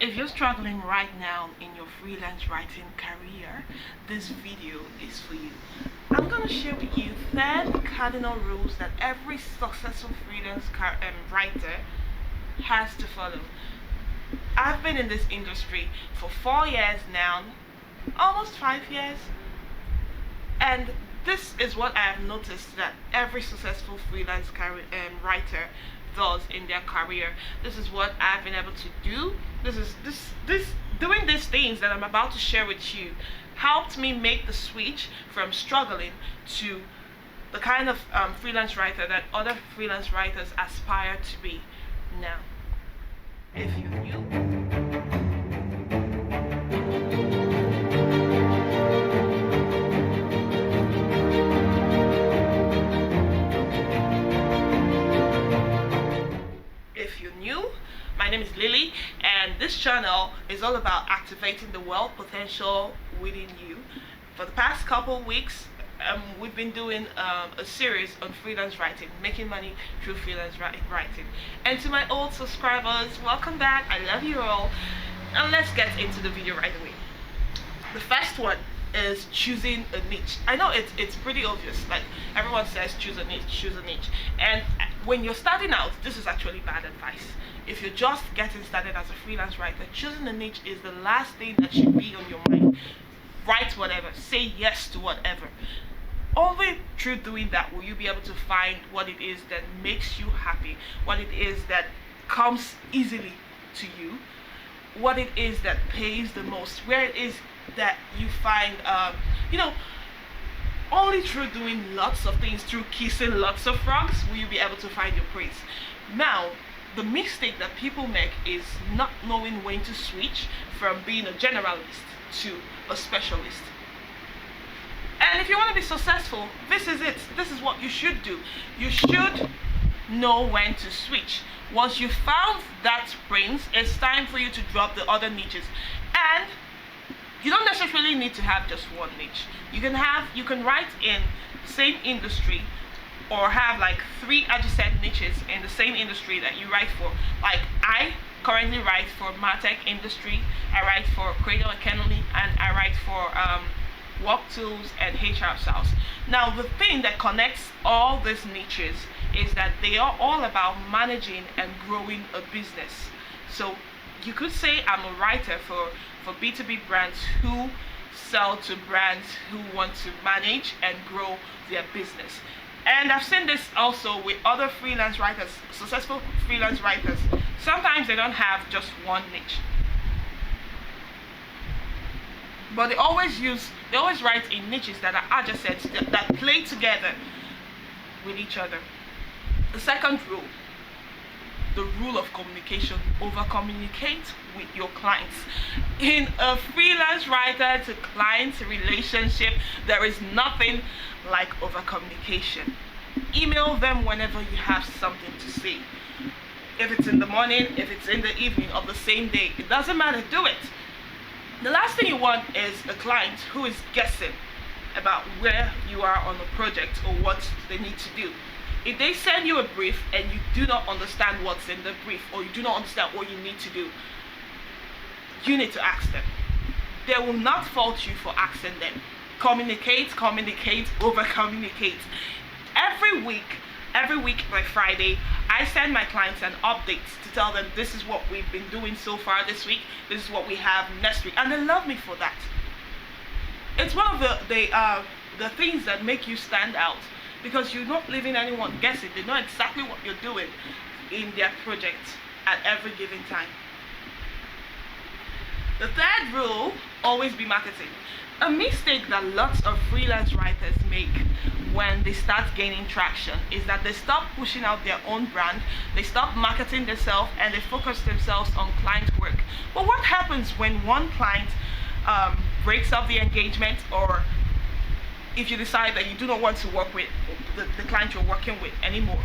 If you're struggling right now in your freelance writing career, this video is for you. I'm going to share with you 10 cardinal rules that every successful freelance writer has to follow. I've been in this industry for 4 years now, almost 5 years, and this is what I have noticed that every successful freelance writer does in their career. This is what I've been able to do. Doing these things that I'm about to share with you helped me make the switch from struggling to the kind of freelance writer that other freelance writers aspire to be now. If you knew. My name is Lily, and this channel is all about activating the wealth potential within you. For the past couple weeks, we've been doing a series on freelance writing, making money through freelance writing. And to my old subscribers, welcome back. I love you all. And let's get into the video right away. The first one is choosing a niche. I know it's pretty obvious, like everyone says choose a niche, and when you're starting out, this is actually bad advice. If you're just getting started as a freelance writer, choosing a niche is the last thing that should be on your mind. Write whatever, say yes to whatever. Only through doing that will you be able to find what it is that makes you happy, what it is that comes easily to you, what it is that pays the most, where it is that you find only through doing lots of things, through kissing lots of frogs, will you be able to find your praise. Now, the mistake that people make is not knowing when to switch from being a generalist to a specialist. And if you want to be successful, this is it. This is what you should do. You should know when to switch. Once you found that prince, it's time for you to drop the other niches. And you don't necessarily need to have just one niche. You can write in the same industry, or have like 3 adjacent niches in the same industry that you write for. Like I currently write for MarTech industry, I write for cradle economy, and I write for work tools and HR sales. Now the thing that connects all these niches is that they are all about managing and growing a business. So you could say I'm a writer for B2B brands who sell to brands who want to manage and grow their business. And I've seen this also with other freelance writers, successful freelance writers. Sometimes they don't have just one niche, but they always write in niches that are adjacent, that play together with each other. The second rule, the rule of communication. Over communicate with your clients. In a freelance writer to client relationship, there is nothing like over communication. Email them whenever you have something to say. If it's in the morning, if it's in the evening of the same day, it doesn't matter, do it. The last thing you want is a client who is guessing about where you are on the project or what they need to do. If they send you a brief and you do not understand what's in the brief, or you do not understand what you need to do, you need to ask them. They will not fault you for asking them. Communicate, over communicate. Every week by Friday, I send my clients an update to tell them this is what we've been doing so far this week, this is what we have next week, and they love me for that. It's one of the things that make you stand out, because you're not leaving anyone guessing. They know exactly what you're doing in their project at every given time. The third rule, always be marketing. A mistake that lots of freelance writers make when they start gaining traction is that they stop pushing out their own brand, they stop marketing themselves, and they focus themselves on client work. But what happens when one client breaks up the engagement, or if you decide that you do not want to work with the client you're working with anymore?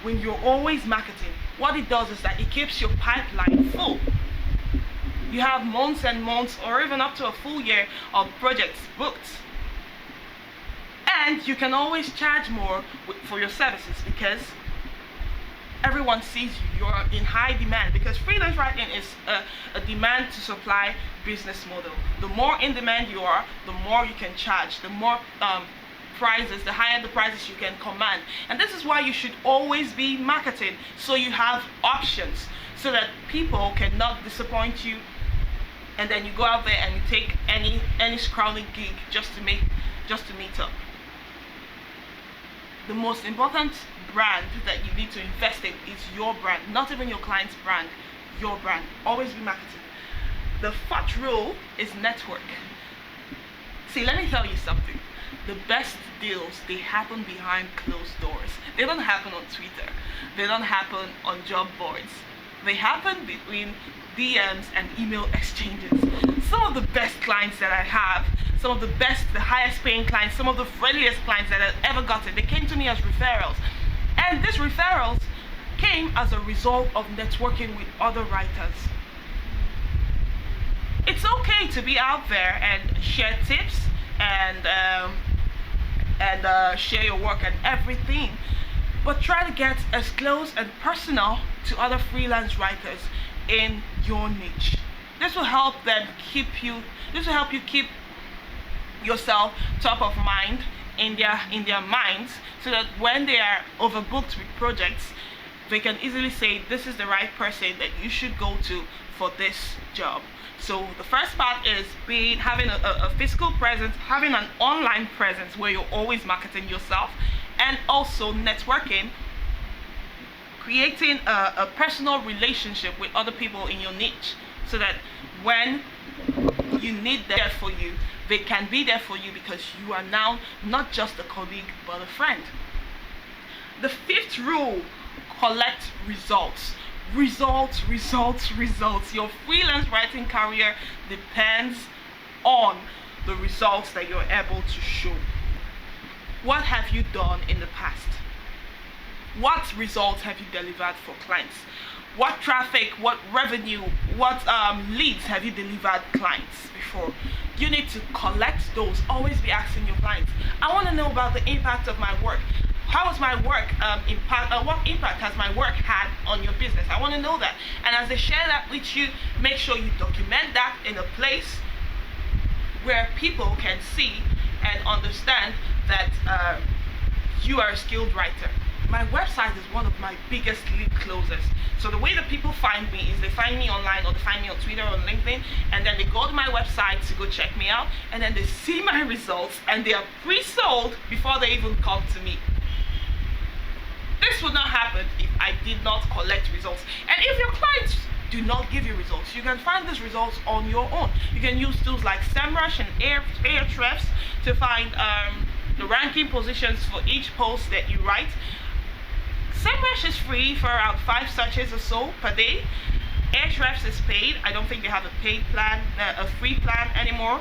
When you're always marketing, what it does is that it keeps your pipeline full. You have months and months, or even up to a full year of projects booked. And you can always charge more for your services, because everyone sees you. You're in high demand, because freelance writing is a demand to supply business model. The more in demand you are, the more you can charge, the more prices, the higher the prices you can command. And this is why you should always be marketing, so you have options, so that people cannot disappoint you, and then you go out there and you take any scrawny gig just to meet up. The most important brand that you need to invest in is your brand, not even your client's brand, your brand. Always be marketing. The fourth rule is network. See, let me tell you something. The best deals, they happen behind closed doors. They don't happen on Twitter. They don't happen on job boards. They happen between DMs and email exchanges. Some of the best clients that I have, some of the highest paying clients, some of the friendliest clients that I've ever gotten, they came to me as referrals. And these referrals came as a result of networking with other writers. It's okay to be out there and share tips and share your work and everything, but try to get as close and personal to other freelance writers in your niche. This will help you keep yourself top of mind in their minds, so that when they are overbooked with projects, they can easily say, this is the right person that you should go to for this job. So the first part is having a physical presence, having an online presence where you're always marketing yourself, and also networking, creating a personal relationship with other people in your niche, so that when you need them for you, they can be there for you, because you are now not just a colleague but a friend. The fifth rule: collect results. Results. Your freelance writing career depends on the results that you're able to show. What have you done in the past? What results have you delivered for clients? What traffic, what revenue, what leads have you delivered clients before? You need to collect those. Always be asking your clients, I want to know about the impact of my work. How has my work what impact has my work had on your business? I want to know that. And as they share that with you, make sure you document that in a place where people can see and understand that you are a skilled writer. My website is one of my biggest lead closers. So the way that people find me is they find me online, or they find me on Twitter or LinkedIn, and then they go to my website to go check me out, and then they see my results, and they are pre-sold before they even come to me. This would not happen if I did not collect results. And if your clients do not give you results, you can find these results on your own. You can use tools like SEMrush and Ahrefs to find the ranking positions for each post that you write. SEMrush is free for around 5 searches or so per day. Ahrefs is paid. I don't think they have a paid plan, a free plan anymore.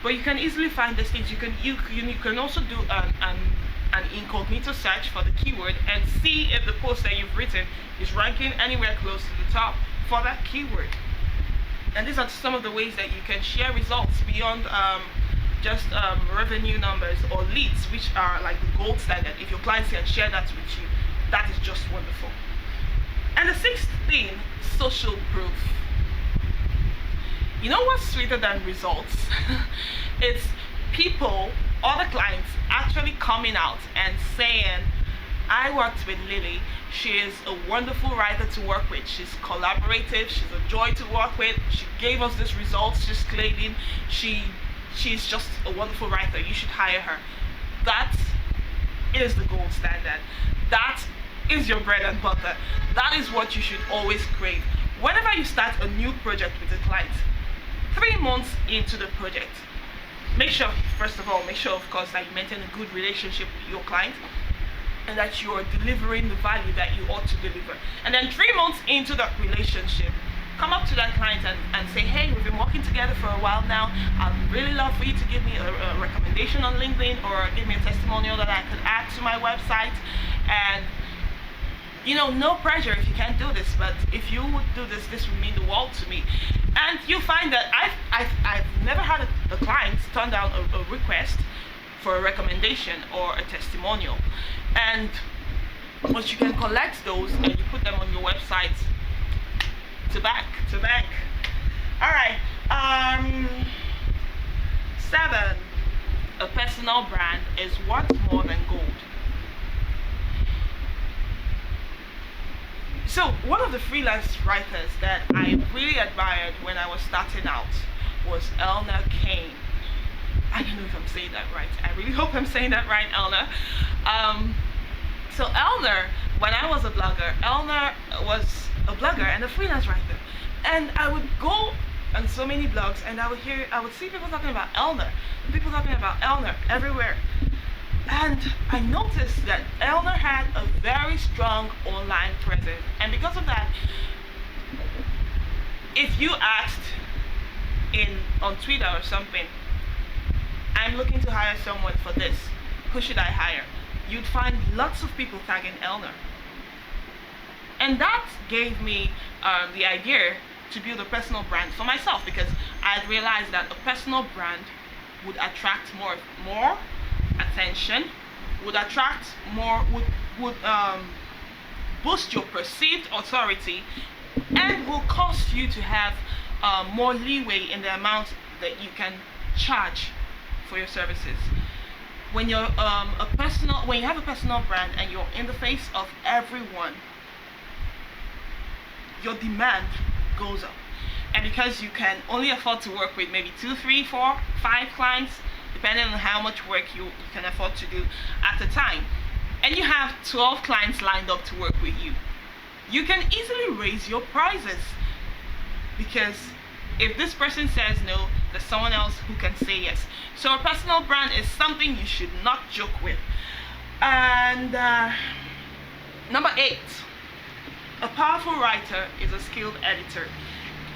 But you can easily find these things. You can also do an incognito search for the keyword and see if the post that you've written is ranking anywhere close to the top for that keyword. And these are some of the ways that you can share results beyond just revenue numbers or leads, which are like the gold standard. If your clients can share that with you, that is just wonderful. And the sixth thing, social proof. You know what's sweeter than results? It's people, other clients, actually coming out and saying, I worked with Lily. She is a wonderful writer to work with. She's collaborative. She's a joy to work with. She gave us these results just claiming she's just a wonderful writer. You should hire her. That is the gold standard. That is your bread and butter. That is what you should always crave. Whenever you start a new project with a client, 3 months into the project, make sure, first of all, of course, that you maintain a good relationship with your client, and that you are delivering the value that you ought to deliver. And then 3 months into that relationship, come up to that client and say, hey, we've been working together for a while now. I'd really love for you to give me a recommendation on LinkedIn, or give me a testimonial that I could add to my website. And no pressure if you can't do this, but if you would do this, this would mean the world to me. And you find that I've never had a client turn down a request for a recommendation or a testimonial. And once you can collect those and you put them on your website to back, 7, a personal brand is worth more than gold. So one of the freelance writers that I really admired when I was starting out was Elna Kane. I don't know if I'm saying that right. I really hope I'm saying that right, Elna. So Elna, when I was a blogger, Elna was a blogger and a freelance writer. And I would go on so many blogs and I would see people talking about Elna, people talking about Elna everywhere. And I noticed that Elna had a very strong online presence. And because of that, if you asked on Twitter or something, I'm looking to hire someone for this, who should I hire? You'd find lots of people tagging Elna. And that gave me the idea to build a personal brand for myself, because I had realized that a personal brand would attract more attention, would attract more, would boost your perceived authority, and will cost you to have more leeway in the amount that you can charge for your services. When you're when you have a personal brand and you're in the face of everyone, your demand goes up. And because you can only afford to work with maybe 2, 3, 4, 5 clients, depending on how much work you can afford to do at a time, and you have 12 clients lined up to work with you, you can easily raise your prices, because if this person says no, there's someone else who can say yes. So a personal brand is something you should not joke with. And number 8, a powerful writer is a skilled editor.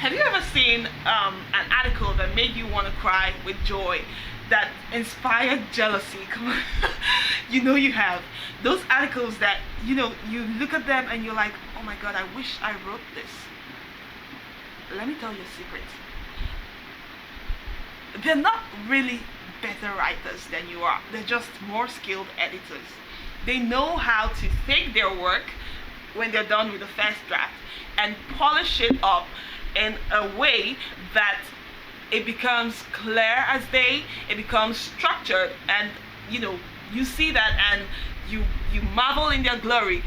Have you ever seen an article that made you want to cry with joy, that inspired jealousy? Come on. You know you have. Those articles that, you look at them and you're like, oh my God, I wish I wrote this. Let me tell you a secret. They're not really better writers than you are. They're just more skilled editors. They know how to take their work when they're done with the first draft and polish it up in a way that it becomes clear as day, it becomes structured, and you see that and you marvel in their glory.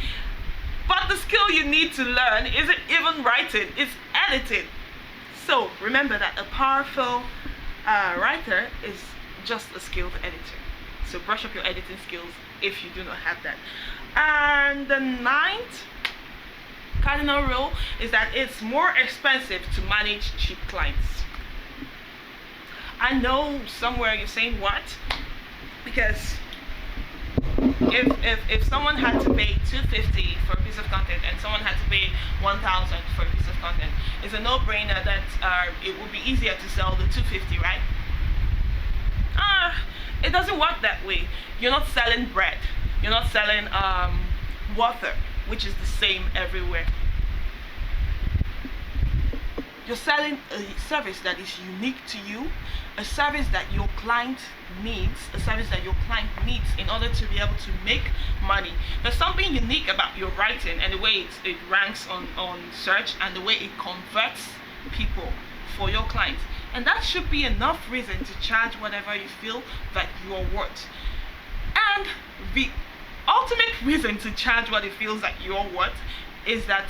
But the skill you need to learn isn't even writing, it's editing. So remember that a powerful writer is just a skilled editor. So brush up your editing skills if you do not have that. And the 9th cardinal rule is that it's more expensive to manage cheap clients. I know somewhere you're saying what? Because if someone had to pay $250 for a piece of content and someone had to pay $1,000 for a piece of content, it's a no-brainer that it would be easier to sell the $250, right? It doesn't work that way. You're not selling bread. You're not selling water, which is the same everywhere. You're selling a service that is unique to you, a service that your client needs, in order to be able to make money. There's something unique about your writing and the way it ranks on search and the way it converts people for your clients. And that should be enough reason to charge whatever you feel that you're worth. And the ultimate reason to charge what it feels that you're worth is that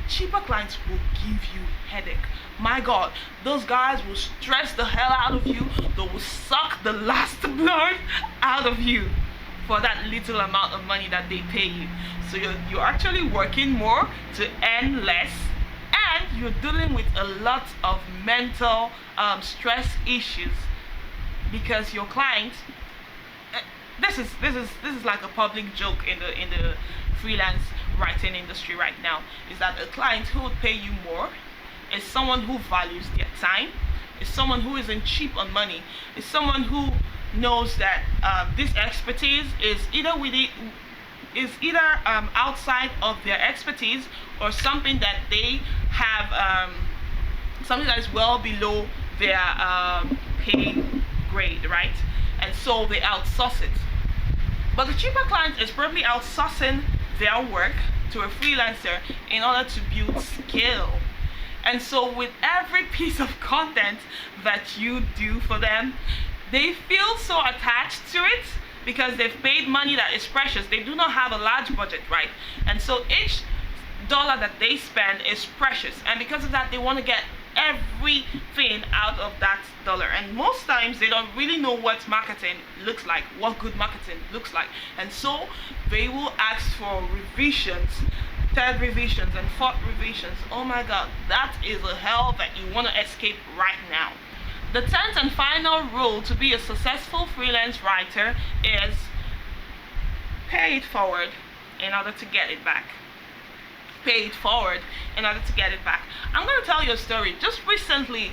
cheaper clients will give you headache. My God, those guys will stress the hell out of you. They will suck the last blood out of you for that little amount of money that they pay you. So you're actually working more to earn less, and you're dealing with a lot of mental stress issues because your client. This is like a public joke in the freelance writing industry right now, is that a client who would pay you more is someone who values their time, is someone who isn't cheap on money, is someone who knows that this expertise is either outside of their expertise or something that they have, something that is well below their pay grade, right? And so they outsource it. But the cheaper client is probably outsourcing their work to a freelancer in order to build skill. And so with every piece of content that you do for them, They feel so attached to it because they've paid money that is precious. They do not have a large budget, right? And so each dollar that they spend is precious, and because of that they want to get everything out of that dollar. And most times they don't really know what marketing looks like, what good marketing looks like, and so they will ask for revisions, third revisions and fourth revisions. Oh my god, that is a hell that you want to escape right now. The 10th and final rule to be a successful freelance writer is pay it forward in order to get it back. Pay it forward in order to get it back. I'm going to tell you a story. Just recently,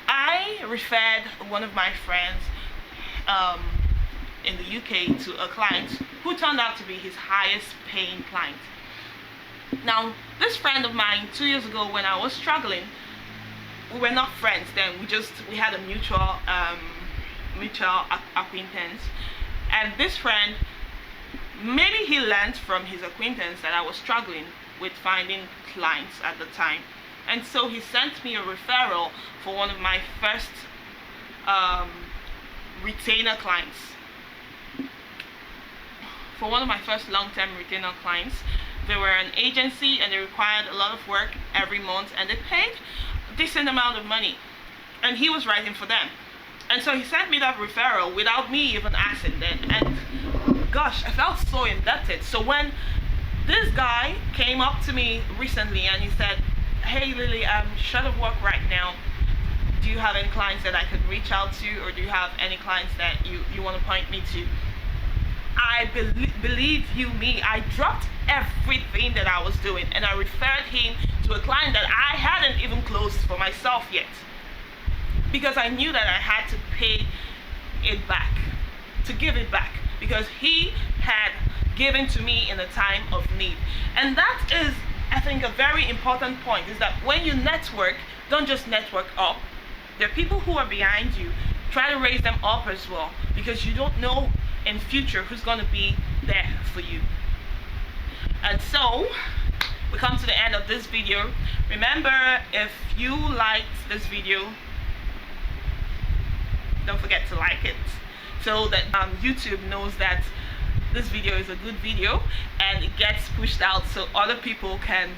I referred one of my friends in the UK to a client who turned out to be his highest paying client. Now, this friend of mine, 2 years ago when I was struggling, we were not friends then. We had a mutual acquaintance, and this friend, maybe he learned from his acquaintance that I was struggling with finding clients at the time, and so he sent me a referral for one of my first retainer clients, for one of my first long-term retainer clients. They were an agency and they required a lot of work every month, and they paid a decent amount of money, and he was writing for them. And so he sent me that referral without me even asking them, and gosh, I felt so indebted. So when this guy came up to me recently and he said, "Hey Lily, I'm short of work right now. Do you have any clients that I could reach out to, or do you have any clients that you want to point me to?" I believe you me, I dropped everything that I was doing and I referred him to a client that I hadn't even closed for myself yet, because I knew that I had to pay it back, to give it back, because he had given to me in a time of need. And that is, I think, a very important point, is that when you network, don't just network up. There are people who are behind you. Try to raise them up as well, because you don't know in future who's going to be there for you. And so we come to the end of this video. Remember, if you liked this video, don't forget to like it, so that YouTube knows that this video is a good video and it gets pushed out so other people can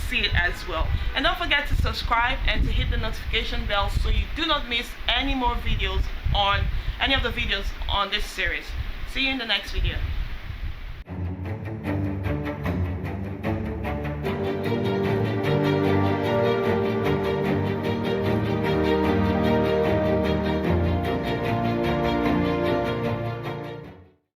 see it as well. And don't forget to subscribe and to hit the notification bell so you do not miss any more videos on any of the videos on this series. See you in the next video.